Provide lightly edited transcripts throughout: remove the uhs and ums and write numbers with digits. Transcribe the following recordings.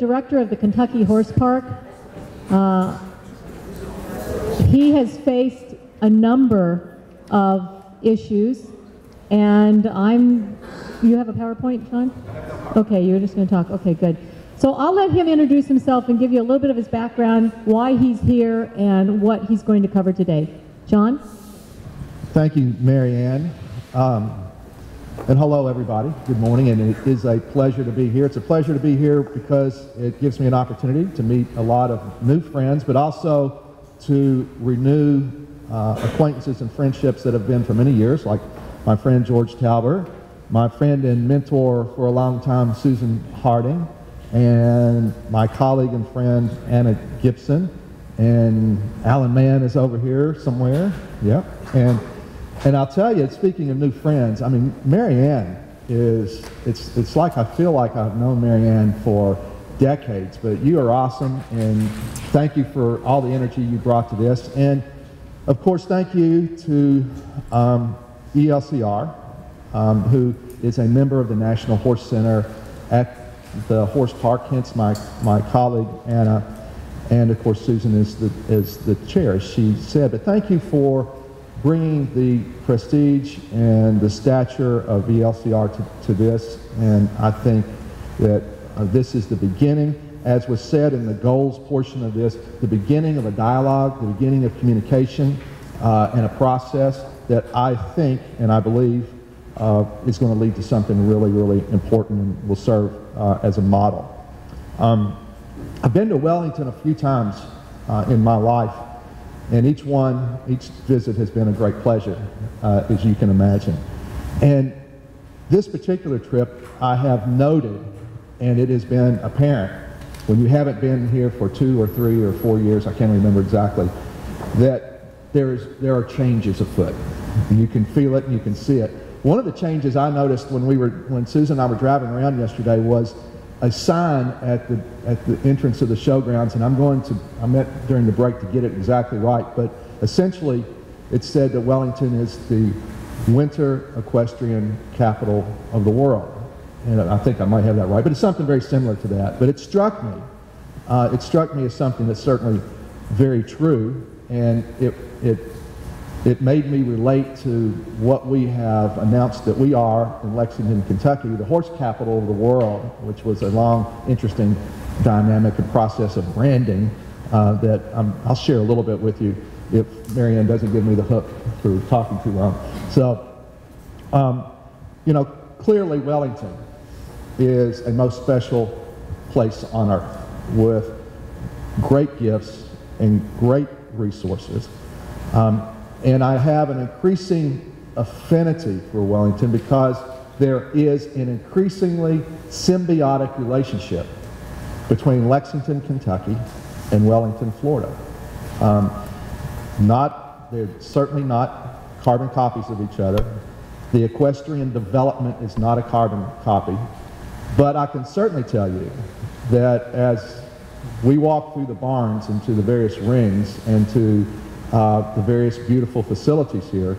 director of the Kentucky Horse Park. He has faced a number of issues, and you have a PowerPoint, Sean? Okay, you're just going to talk. Okay, good. So I'll let him introduce himself and give you a little bit of his background, why he's here, and what he's going to cover today. John? Thank you, Mary Ann. And hello, everybody. Good morning, and it is a pleasure to be here. It's a pleasure to be here because it gives me an opportunity to meet a lot of new friends, but also to renew acquaintances and friendships that have been for many years, like my friend George Tauber, my friend and mentor for a long time, Susan Harding, and my colleague and friend, Anna Gibson, and Alan Mann is over here somewhere. Yep. And I'll tell you, speaking of new friends, I mean, Mary Ann it's like I feel like I've known Mary Ann for decades, but you are awesome, and thank you for all the energy you brought to this. And of course, thank you to ELCR, who is a member of the National Horse Center at the Horse Park, hence my colleague Anna, and of course Susan is the chair, as she said. But thank you for bringing the prestige and the stature of ELCR to this, and I think that this is the beginning, as was said in the goals portion of this, the beginning of a dialogue, the beginning of communication, and a process that I think and I believe is going to lead to something really, really important and will serve as a model. I've been to Wellington a few times in my life, and each visit has been a great pleasure, as you can imagine. And this particular trip I have noted, and it has been apparent when you haven't been here for 2 or 3 or 4 years, I can't remember exactly, that there are changes afoot. And you can feel it and you can see it. One of the changes I noticed when Susan and I were driving around yesterday was a sign at the entrance of the showgrounds, and I met during the break to get it exactly right, but essentially it said that Wellington is the winter equestrian capital of the world. And I think I might have that right, but it's something very similar to that. But it struck me as something that's certainly very true, and it made me relate to what we have announced that we are in Lexington, Kentucky, the horse capital of the world, which was a long, interesting dynamic and process of branding that I'll share a little bit with you if Mary Ann doesn't give me the hook for talking too long. So, you know, clearly Wellington is a most special place on earth with great gifts and great resources. And I have an increasing affinity for Wellington because there is an increasingly symbiotic relationship between Lexington, Kentucky and Wellington, Florida. They're certainly not carbon copies of each other. The equestrian development is not a carbon copy. But I can certainly tell you that as we walk through the barns and to the various rings and to the various beautiful facilities here,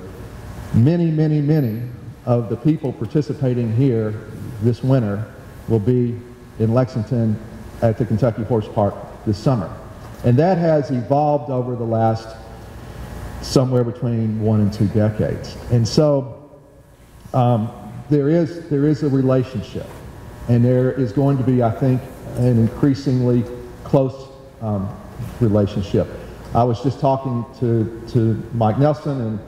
many, many, many of the people participating here this winter will be in Lexington at the Kentucky Horse Park this summer. And that has evolved over the last somewhere between 1 and 2 decades. And so there is a relationship. And there is going to be, I think, an increasingly close relationship. I was just talking to Mike Nelson,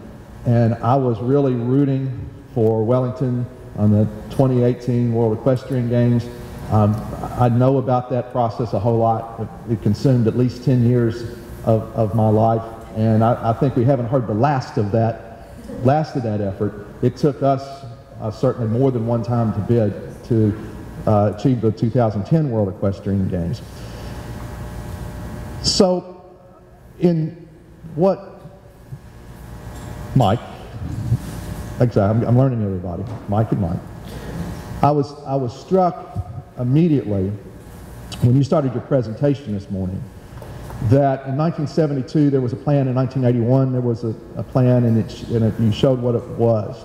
and I was really rooting for Wellington on the 2018 World Equestrian Games. I know about that process a whole lot. It consumed at least 10 years of my life, and I think we haven't heard the last of that effort. It took us certainly more than one time to bid to achieve the 2010 World Equestrian Games. So, in what Mike, exactly, I'm learning everybody, Mike and Mike. I was struck immediately when you started your presentation this morning that in 1972 there was a plan, in 1981 there was a plan, and you showed what it was.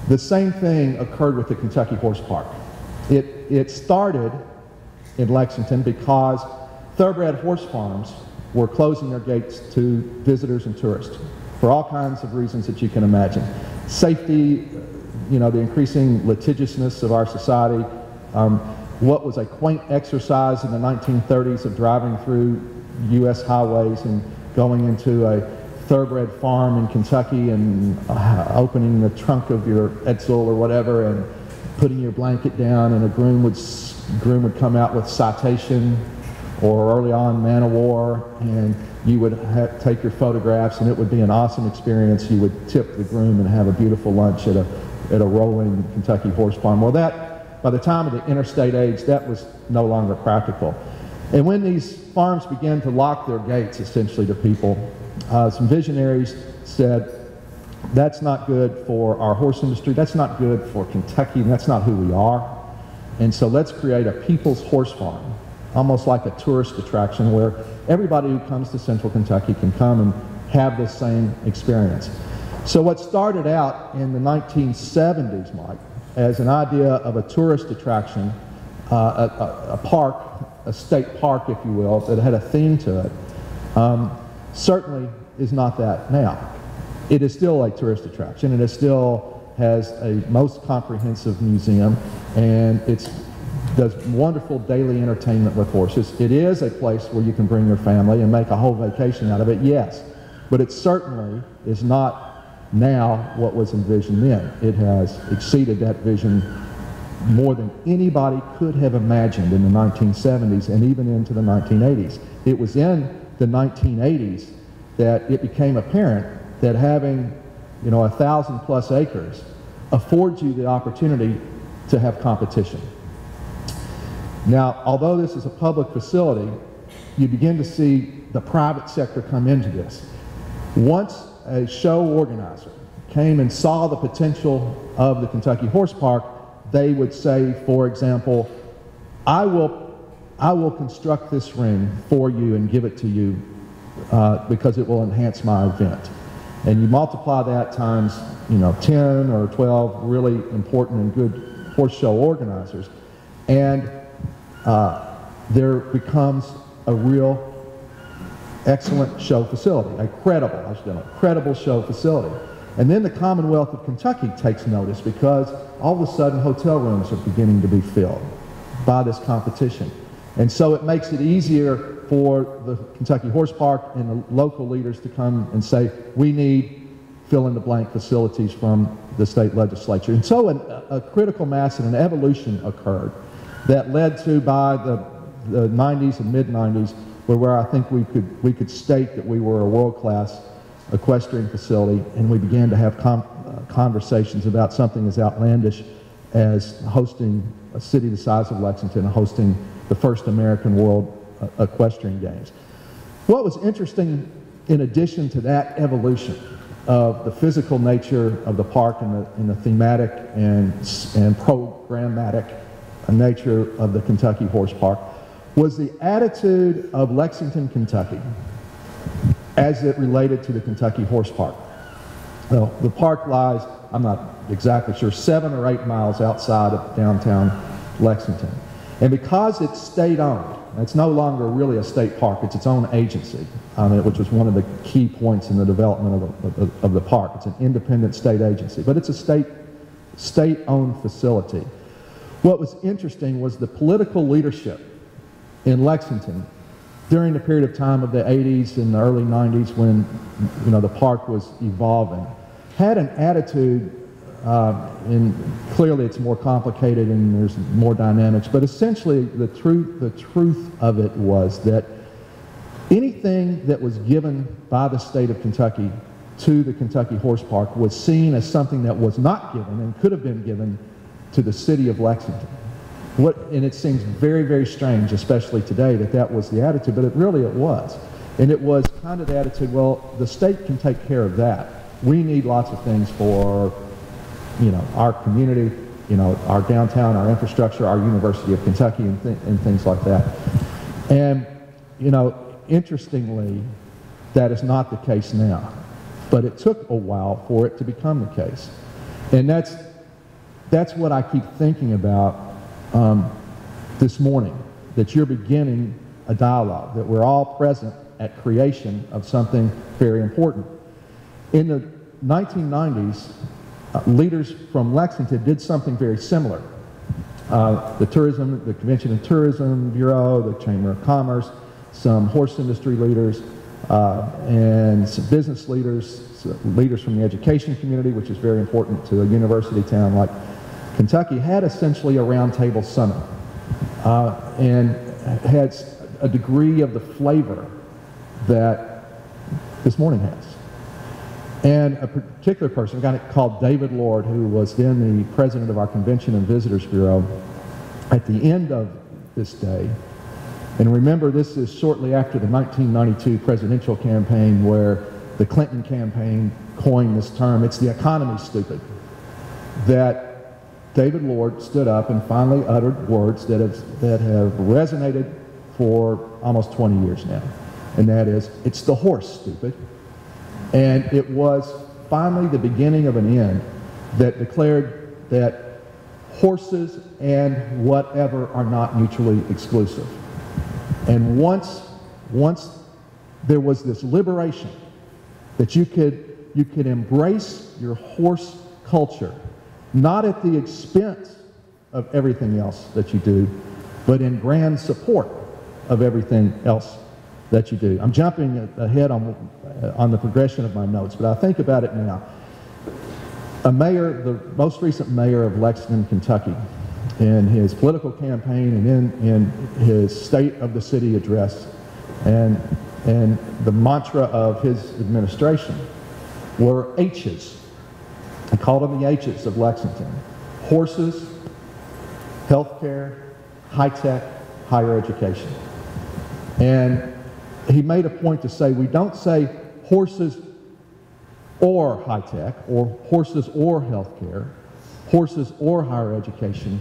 The same thing occurred with the Kentucky Horse Park. It started in Lexington because thoroughbred horse farms were closing their gates to visitors and tourists for all kinds of reasons that you can imagine. Safety, you know, the increasing litigiousness of our society, what was a quaint exercise in the 1930s of driving through U.S. highways and going into a thoroughbred farm in Kentucky and opening the trunk of your Edsel or whatever and putting your blanket down, and a groom would come out with citation, or early on man of war, and you would take your photographs, and it would be an awesome experience. You would tip the groom and have a beautiful lunch at a rolling Kentucky horse farm. Well, that, by the time of the interstate age, that was no longer practical. And when these farms began to lock their gates essentially to people, some visionaries said, that's not good for our horse industry, that's not good for Kentucky, and that's not who we are. And so let's create a people's horse farm, almost like a tourist attraction where everybody who comes to central Kentucky can come and have this same experience. So what started out in the 1970s, Mike, as an idea of a tourist attraction, a park, a state park, if you will, that had a theme to it, certainly is not that now. It is still a tourist attraction, and it still has a most comprehensive museum, and it does wonderful daily entertainment with horses. It is a place where you can bring your family and make a whole vacation out of it, yes, but it certainly is not now what was envisioned then. It has exceeded that vision more than anybody could have imagined in the 1970s and even into the 1980s. It was in the 1980s that it became apparent that having, you know, 1,000+ acres affords you the opportunity to have competition. Now, although this is a public facility, you begin to see the private sector come into this. Once a show organizer came and saw the potential of the Kentucky Horse Park, they would say, for example, I will construct this ring for you and give it to you because it will enhance my event. And you multiply that times, you know, 10 or 12 really important and good horse show organizers, and there becomes a real excellent show facility, a credible show facility. And then the Commonwealth of Kentucky takes notice because all of a sudden hotel rooms are beginning to be filled by this competition. And so it makes it easier for the Kentucky Horse Park and the local leaders to come and say, we need fill-in-the-blank facilities from the state legislature. And so a critical mass and an evolution occurred that led to, by the 90s and mid-90s, where I think we could state that we were a world-class equestrian facility, and we began to have conversations about something as outlandish as hosting a city the size of Lexington, hosting the first American World Equestrian Games. What was interesting, in addition to that evolution of the physical nature of the park and the thematic and programmatic nature of the Kentucky Horse Park, was the attitude of Lexington, Kentucky, as it related to the Kentucky Horse Park. Well, the park lies, I'm not exactly sure, 7 or 8 miles outside of downtown Lexington. And because it's state-owned, it's no longer really a state park, it's its own agency, which was one of the key points in the development of the park. It's an independent state agency, but it's a state-owned facility. What was interesting was the political leadership in Lexington during the period of time of the 80s and the early 90s, when, you know, the park was evolving, had an attitude, and clearly it's more complicated and there's more dynamics, but essentially the truth of it was that anything that was given by the state of Kentucky to the Kentucky Horse Park was seen as something that was not given and could have been given to the city of Lexington. And it seems very, very strange, especially today, that was the attitude, but it was. And it was kind of the attitude, well, the state can take care of that. We need lots of things for, you know, our community, you know, our downtown, our infrastructure, our University of Kentucky, and things like that. And, you know, interestingly, that is not the case now. But it took a while for it to become the case. And that's what I keep thinking about this morning, that you're beginning a dialogue, that we're all present at creation of something very important. In the 1990s, leaders from Lexington did something very similar. The Convention and Tourism Bureau, the Chamber of Commerce, some horse industry leaders, and some business leaders, leaders from the education community, which is very important to a university town like Kentucky, had essentially a roundtable summit and had a degree of the flavor that this morning has. And a particular person, a guy called David Lord, who was then the president of our Convention and Visitors Bureau, at the end of this day, and remember this is shortly after the 1992 presidential campaign where the Clinton campaign coined this term, it's the economy, stupid, that David Lord stood up and finally uttered words that have resonated for almost 20 years now. And that is, it's the horse, stupid. And it was finally the beginning of an end that declared that horses and whatever are not mutually exclusive. And once there was this liberation that you could embrace your horse culture, not at the expense of everything else that you do, but in grand support of everything else that you do. I'm jumping ahead on the progression of my notes, but I think about it now. A mayor, the most recent mayor of Lexington, Kentucky, in his political campaign and in his State of the City address, and the mantra of his administration were H's. He called them the H's of Lexington: horses, healthcare, high-tech, higher education. And he made a point to say, we don't say horses or high-tech, or horses or healthcare, horses or higher education,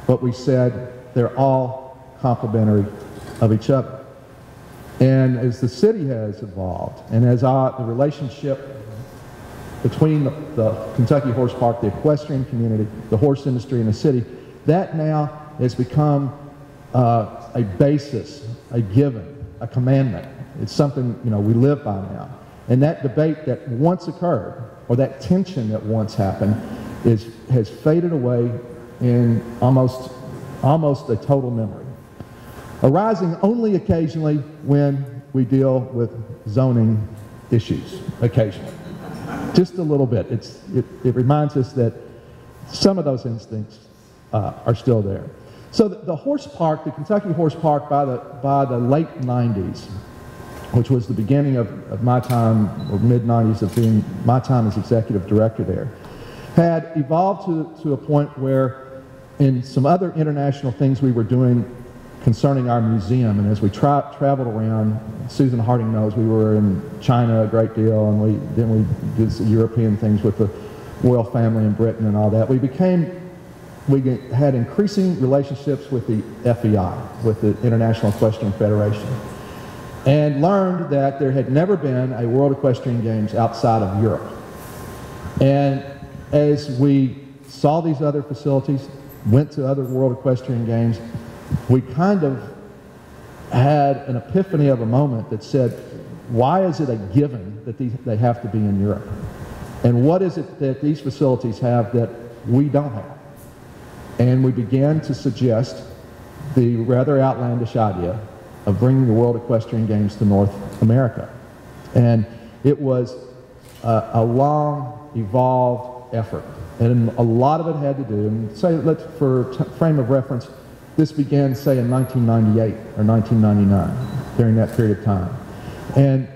but we said they're all complementary of each other. And as the city has evolved, and as the relationship between the Kentucky Horse Park, the equestrian community, the horse industry, and the city, that now has become a basis, a given, a commandment. It's something, we live by now. And that debate that once occurred, or that tension that once happened, has faded away in almost a total memory, arising only occasionally when we deal with zoning issues, occasionally. Just a little bit. It reminds us that some of those instincts are still there. So the horse park, the Kentucky Horse Park, by the late 90s, which was the beginning of my time, or mid-90s, of being my time as executive director there, had evolved to a point where in some other international things we were doing concerning our museum, and as we traveled around, Susan Harding knows we were in China a great deal, and then we did some European things with the royal family in Britain and all that. We had increasing relationships with the FEI, with the International Equestrian Federation, and learned that there had never been a World Equestrian Games outside of Europe. And as we saw these other facilities, went to other World Equestrian Games, we kind of had an epiphany of a moment that said, why is it a given that they have to be in Europe? And what is it that these facilities have that we don't have? And we began to suggest the rather outlandish idea of bringing the World Equestrian Games to North America. And it was a long, evolved effort. And a lot of it had to do, and say, for frame of reference, this began, say, in 1998 or 1999, during that period of time. And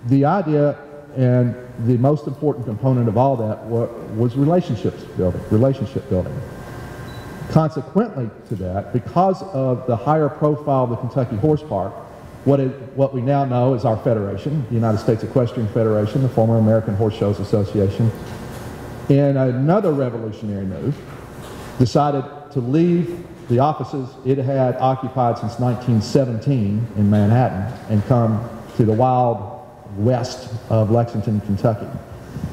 the idea and the most important component of all that was relationship building. Consequently to that, because of the higher profile of the Kentucky Horse Park, what we now know is our federation, the United States Equestrian Federation, the former American Horse Shows Association, in another revolutionary move, decided to leave the offices it had occupied since 1917 in Manhattan and come to the wild west of Lexington, Kentucky.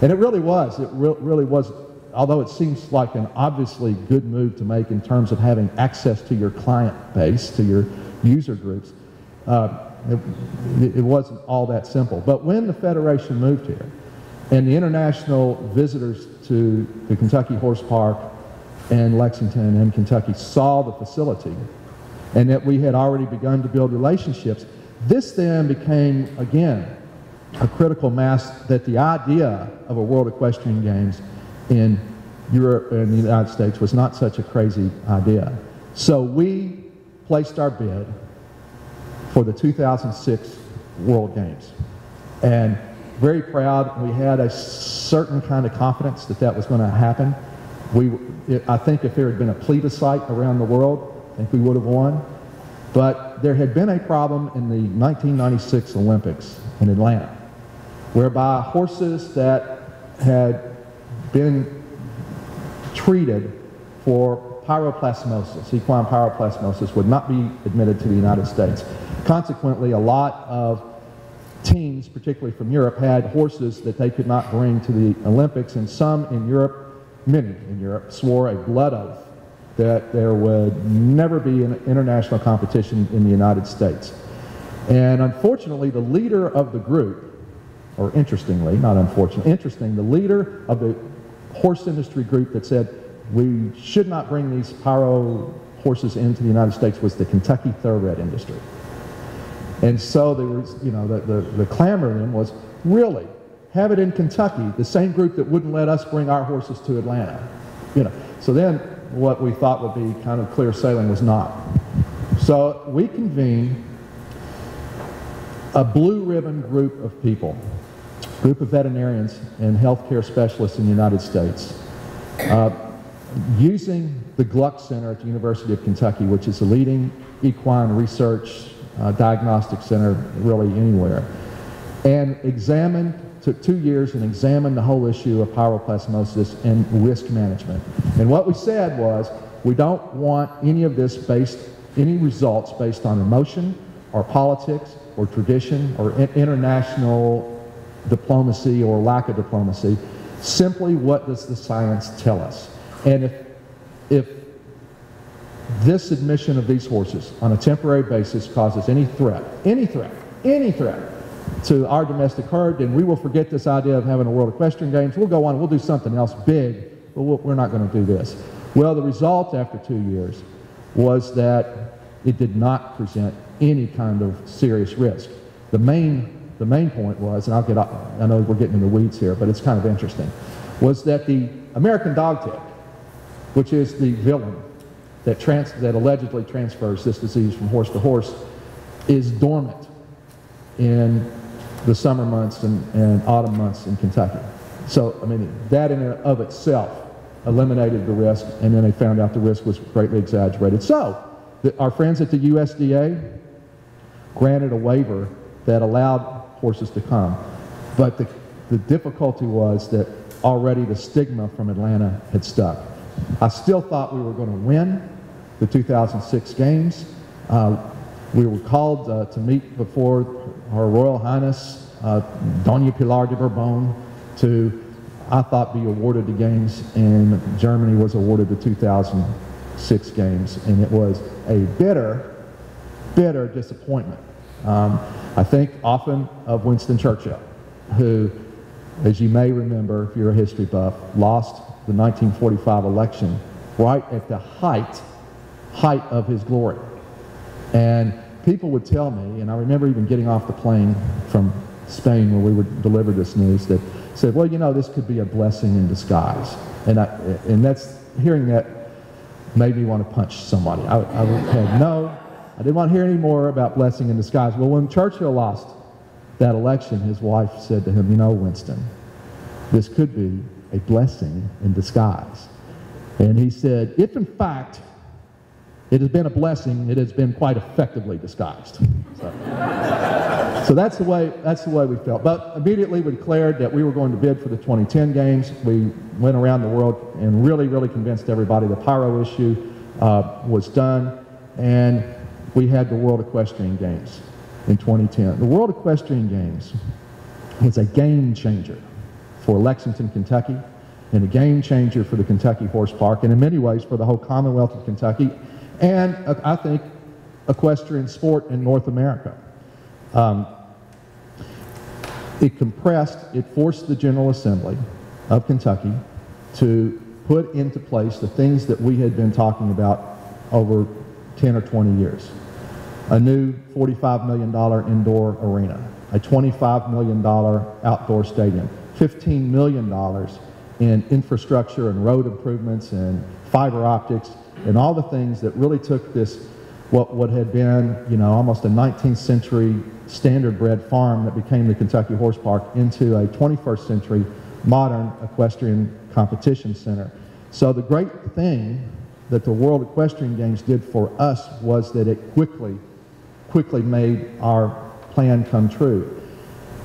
And it really was although it seems like an obviously good move to make in terms of having access to your client base, to your user groups, it wasn't all that simple. But when the Federation moved here, and the international visitors to the Kentucky Horse Park and Lexington and Kentucky saw the facility, and that we had already begun to build relationships, this then became, again, a critical mass that the idea of a World Equestrian Games in Europe and the United States was not such a crazy idea. So we placed our bid for the 2006 World Games. And very proud, we had a certain kind of confidence that that was going to happen. I think if there had been a plebiscite around the world, I think we would have won. But there had been a problem in the 1996 Olympics in Atlanta, whereby horses that had been treated for pyroplasmosis, equine pyroplasmosis, would not be admitted to the United States. Consequently, a lot of teams, particularly from Europe, had horses that they could not bring to the Olympics, and some in Europe, many in Europe, swore a blood oath that there would never be an international competition in the United States. And unfortunately, the leader of the group, or interestingly, not unfortunately, interesting, the leader of the horse industry group that said we should not bring these pyro horses into the United States was the Kentucky thoroughbred industry. And so there was, you know, the clamor then was, really, have it in Kentucky, the same group that wouldn't let us bring our horses to Atlanta. You know, so then what we thought would be kind of clear sailing was not. So we convened a blue ribbon group of people, group of veterinarians and healthcare specialists in the United States, using the Gluck Center at the University of Kentucky, which is the leading equine research diagnostic center really anywhere, and took 2 years and examined the whole issue of pyroplasmosis and risk management. And what we said was, we don't want any of this any results based on emotion or politics or tradition or international diplomacy or lack of diplomacy. Simply, what does the science tell us? And if this admission of these horses on a temporary basis causes any threat to our domestic herd, then we will forget this idea of having a World Equestrian Games. We'll go on, we'll do something else big, but we're not going to do this. Well, the result after 2 years was that it did not present any kind of serious risk. The main point was, and I know we're getting in the weeds here, but it's kind of interesting, was that the American dogtick, which is the villain that allegedly transfers this disease from horse to horse, is dormant in the summer months and autumn months in Kentucky. So, I mean, that in and of itself eliminated the risk, and then they found out the risk was greatly exaggerated. So, our friends at the USDA granted a waiver that allowed horses to come. But the difficulty was that already the stigma from Atlanta had stuck. I still thought we were going to win the 2006 Games. We were called to meet before Her Royal Highness, Doña Pilar de Bourbon, to, I thought, be awarded the Games, and Germany was awarded the 2006 Games, and it was a bitter, bitter disappointment. I think often of Winston Churchill, who, as you may remember, if you're a history buff, lost the 1945 election right at the height of his glory. And people would tell me, and I remember even getting off the plane from Spain where we would deliver this news, that said, well, you know, this could be a blessing in disguise. And hearing that made me want to punch somebody. I didn't want to hear any more about blessing in disguise. Well, when Churchill lost that election, his wife said to him, you know, Winston, this could be a blessing in disguise. And he said, if in fact it has been a blessing, it has been quite effectively disguised. So that's the way we felt. But immediately we declared that we were going to bid for the 2010 Games. We went around the world and really, really convinced everybody the pyro issue was done, and we had the World Equestrian Games in 2010. The World Equestrian Games was a game changer for Lexington, Kentucky, and a game changer for the Kentucky Horse Park, and in many ways for the whole Commonwealth of Kentucky, and I think equestrian sport in North America. It forced the General Assembly of Kentucky to put into place the things that we had been talking about over 10 or 20 years. A new $45 million indoor arena, a $25 million outdoor stadium, $15 million in infrastructure and road improvements and fiber optics and all the things that really took this, what had been, almost a 19th century standard-bred farm that became the Kentucky Horse Park into a 21st century modern equestrian competition center. So the great thing that the World Equestrian Games did for us was that it quickly made our plan come true.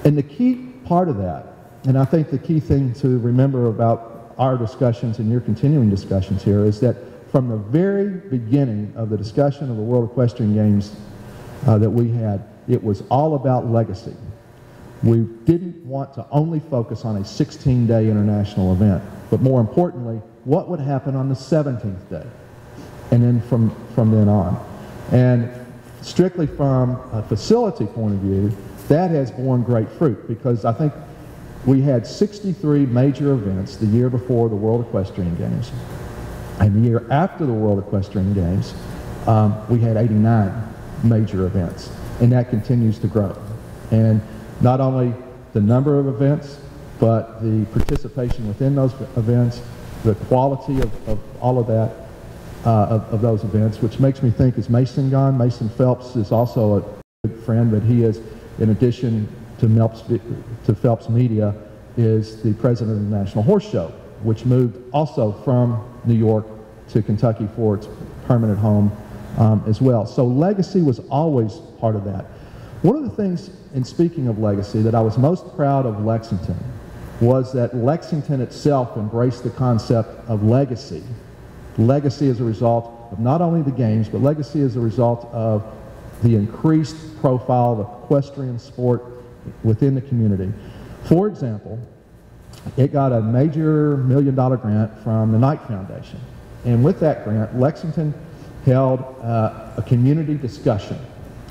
And the key part of that, and I think the key thing to remember about our discussions and your continuing discussions here, is that from the very beginning of the discussion of the World Equestrian Games that we had, it was all about legacy. We didn't want to only focus on a 16-day international event, but more importantly, what would happen on the 17th day, and then from then on. And strictly from a facility point of view, that has borne great fruit, because I think we had 63 major events the year before the World Equestrian Games. And the year after the World Equestrian Games, we had 89 major events, and that continues to grow. And not only the number of events, but the participation within those events, the quality of all of that, of those events, which makes me think, is Mason gone? Mason Phelps is also a good friend, but he is, in addition to Phelps Media, is the president of the National Horse Show, which moved also from New York to Kentucky for its permanent home as well. So legacy was always part of that. One of the things, in speaking of legacy, that I was most proud of Lexington was that Lexington itself embraced the concept of legacy. Legacy as a result of not only the games, but legacy as a result of the increased profile of equestrian sport within the community. For example, it got a major $1 million grant from the Knight Foundation. And with that grant, Lexington held a community discussion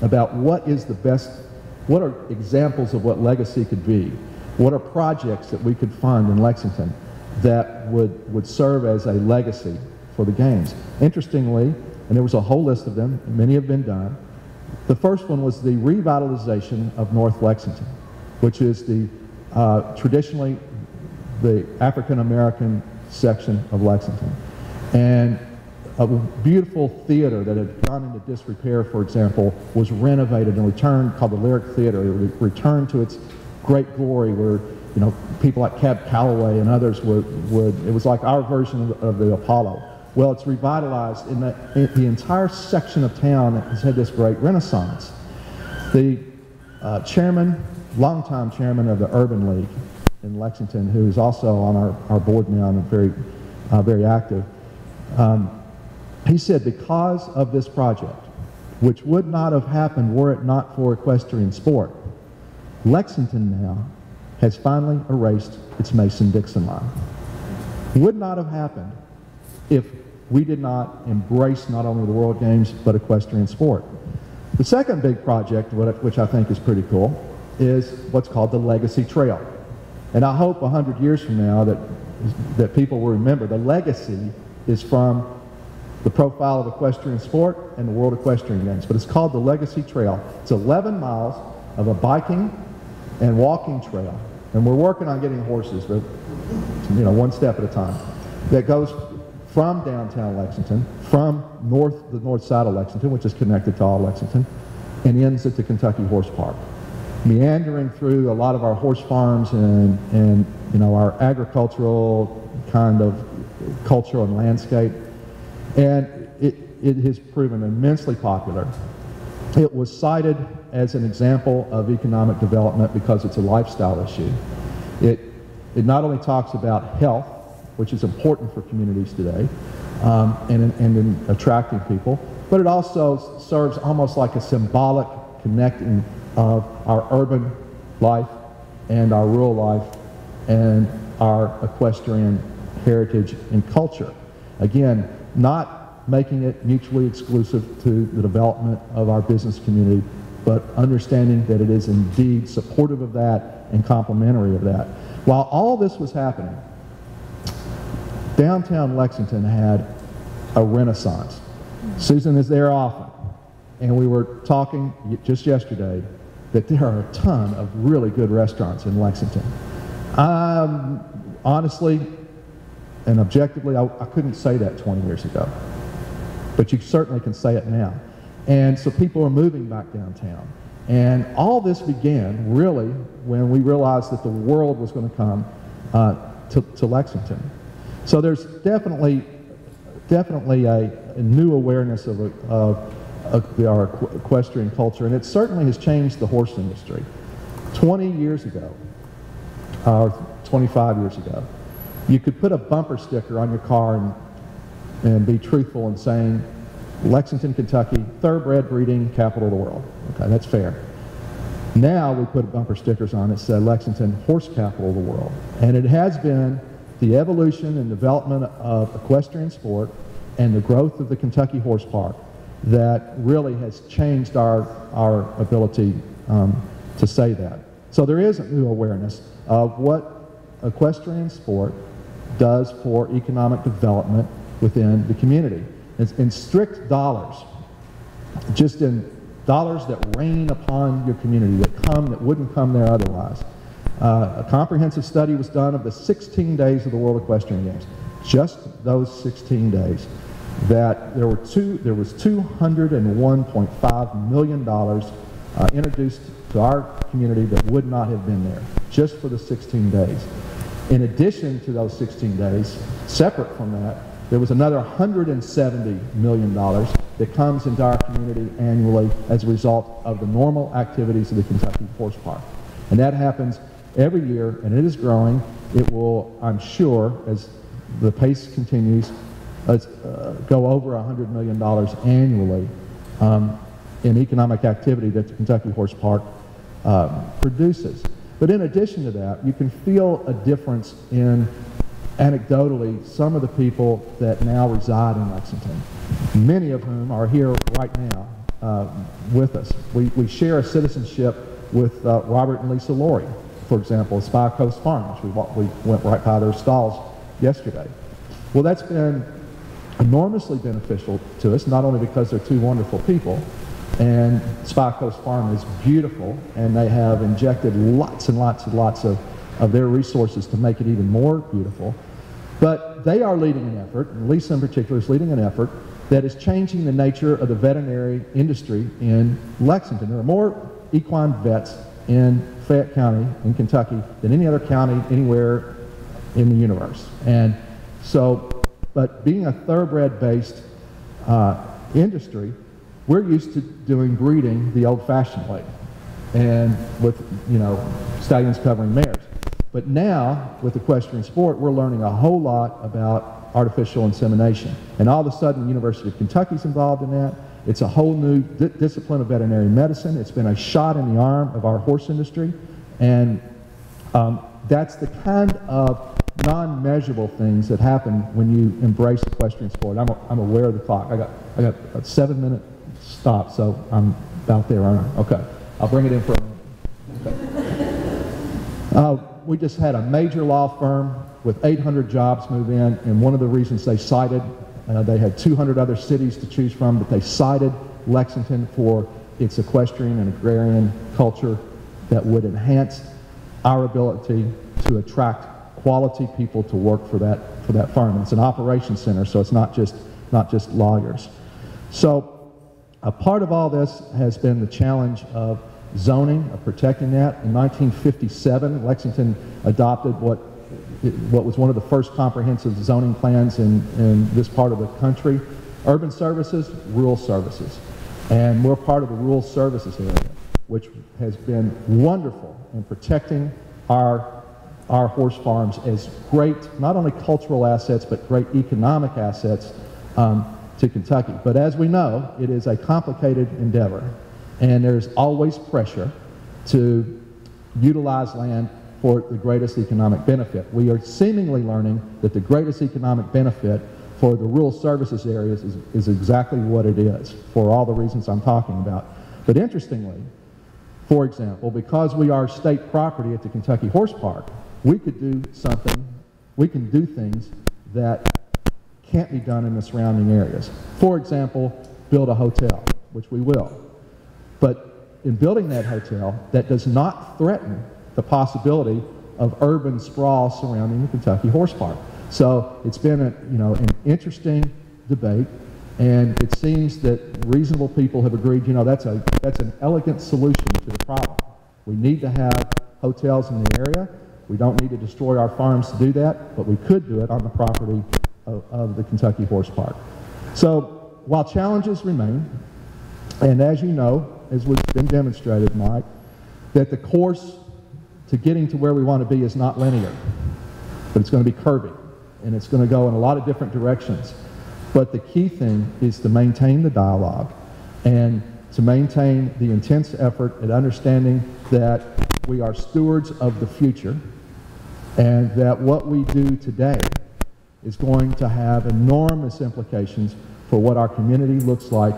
about what are examples of what legacy could be. What are projects that we could fund in Lexington that would serve as a legacy for the games? Interestingly, and there was a whole list of them, many have been done, the first one was the revitalization of North Lexington, which is traditionally the African-American section of Lexington. And a beautiful theater that had gone into disrepair, for example, was renovated and returned, called the Lyric Theater. It returned to its great glory, where people like Cab Calloway and others would it was like our version of the Apollo. Well, it's revitalized, in the entire section of town that has had this great renaissance. The longtime chairman of the Urban League in Lexington, who is also on our board now and very active, he said, because of this project, which would not have happened were it not for equestrian sport, Lexington now has finally erased its Mason-Dixon line. Would not have happened if we did not embrace not only the World Games, but equestrian sport. The second big project, which I think is pretty cool, is what's called the Legacy Trail. And I hope 100 years from now that people will remember the legacy is from the profile of equestrian sport and the World Equestrian Games. But it's called the Legacy Trail. It's 11 miles of a biking and walking trail. And we're working on getting horses, but one step at a time. That goes from downtown Lexington, from the north side of Lexington, which is connected to all Lexington, and ends at the Kentucky Horse Park. Meandering through a lot of our horse farms and our agricultural kind of culture and landscape. And it has proven immensely popular. It was cited as an example of economic development because it's a lifestyle issue. It not only talks about health, which is important for communities today, and in attracting people, but it also serves almost like a symbolic connecting of our urban life and our rural life and our equestrian heritage, and culture. Again, not making it mutually exclusive to the development of our business community, but understanding that it is indeed supportive of that and complementary of that. While all this was happening, downtown Lexington had a renaissance. Susan is there often, and we were talking just yesterday that there are a ton of really good restaurants in Lexington. Honestly and objectively, I couldn't say that 20 years ago, but you certainly can say it now. And so people are moving back downtown. And all this began really when we realized that the world was going to come to Lexington. So there's definitely a new awareness of our equestrian culture, and it certainly has changed the horse industry. 20 years ago, or 25 years ago, you could put a bumper sticker on your car and be truthful in saying, Lexington, Kentucky, thoroughbred breeding capital of the world. Okay, that's fair. Now we put bumper stickers on that say Lexington, horse capital of the world. And it has been the evolution and development of equestrian sport and the growth of the Kentucky Horse Park that really has changed our ability to say that. So there is a new awareness of what equestrian sport does for economic development within the community. In strict dollars, just in dollars that rain upon your community, that wouldn't come there otherwise. A comprehensive study was done of the 16 days of the World Equestrian Games, just those 16 days, that there was $201.5 million introduced to our community that would not have been there, just for the 16 days. In addition to those 16 days, separate from that, there was another $170 million that comes into our community annually as a result of the normal activities of the Kentucky Horse Park. And that happens every year, and it is growing. It will, I'm sure, as the pace continues, go over $100 million annually in economic activity that the Kentucky Horse Park produces. But in addition to that, you can feel a difference in, anecdotally, some of the people that now reside in Lexington, many of whom are here right now with us. We share a citizenship with Robert and Lisa Laurie, for example, Spy Coast Farms. We went right by their stalls yesterday. Well, that's been enormously beneficial to us, not only because they're two wonderful people, and Spy Coast Farm is beautiful, and they have injected lots and lots and lots of their resources to make it even more beautiful. But they are leading an effort, and Lisa in particular is leading an effort that is changing the nature of the veterinary industry in Lexington. There are more equine vets in Fayette County in Kentucky than any other county anywhere in the universe. And so, but being a thoroughbred-based industry, we're used to doing breeding the old-fashioned way, and with, you know, stallions covering mares. But now, with equestrian sport, we're learning a whole lot about artificial insemination. And all of a sudden, the University of Kentucky's involved in that. It's a whole new discipline of veterinary medicine. It's been a shot in the arm of our horse industry. And that's the kind of non-measurable things that happen when you embrace equestrian sport. I'm aware of the clock. I got a 7-minute stop, so I'm about there, aren't I? Okay. I'll bring it in for a minute. Okay. We just had a major law firm with 800 jobs move in, and one of the reasons they cited, they had 200 other cities to choose from, but they cited Lexington for its equestrian and agrarian culture that would enhance our ability to attract quality people to work for that farm. And it's an operations center, so it's not just lawyers. So a part of all this has been the challenge of zoning, of protecting that. In 1957, Lexington adopted what was one of the first comprehensive zoning plans in this part of the country. Urban services, rural services. And we're part of the rural services area, which has been wonderful in protecting our horse farms as great, not only cultural assets, but great economic assets to Kentucky. But as we know, it is a complicated endeavor, and there's always pressure to utilize land for the greatest economic benefit. We are seemingly learning that the greatest economic benefit for the rural services areas is exactly what it is, for all the reasons I'm talking about. But interestingly, for example, because we are state property at the Kentucky Horse Park, we could do something, we can do things that can't be done in the surrounding areas. For example, build a hotel, which we will. But in building that hotel, that does not threaten the possibility of urban sprawl surrounding the Kentucky Horse Park. So it's been an interesting debate, and it seems that reasonable people have agreed, that's an elegant solution to the problem. We need to have hotels in the area. We don't need to destroy our farms to do that, but we could do it on the property of the Kentucky Horse Park. So while challenges remain, and as you know, as has been demonstrated, Mike, that the course to getting to where we want to be is not linear, but it's going to be curvy, and it's going to go in a lot of different directions. But the key thing is to maintain the dialogue and to maintain the intense effort at understanding that we are stewards of the future, and that what we do today is going to have enormous implications for what our community looks like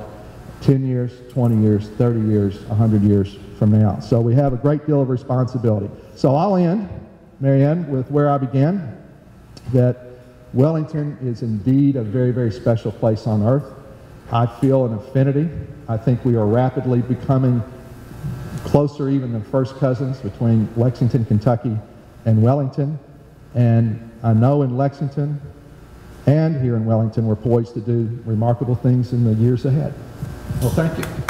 10 years, 20 years, 30 years, 100 years from now. So we have a great deal of responsibility. So I'll end, Marianne, with where I began, that Wellington is indeed a very, very special place on earth. I feel an affinity. I think we are rapidly becoming closer even than first cousins between Lexington, Kentucky and Wellington. And I know in Lexington and here in Wellington we're poised to do remarkable things in the years ahead. Well, thank you.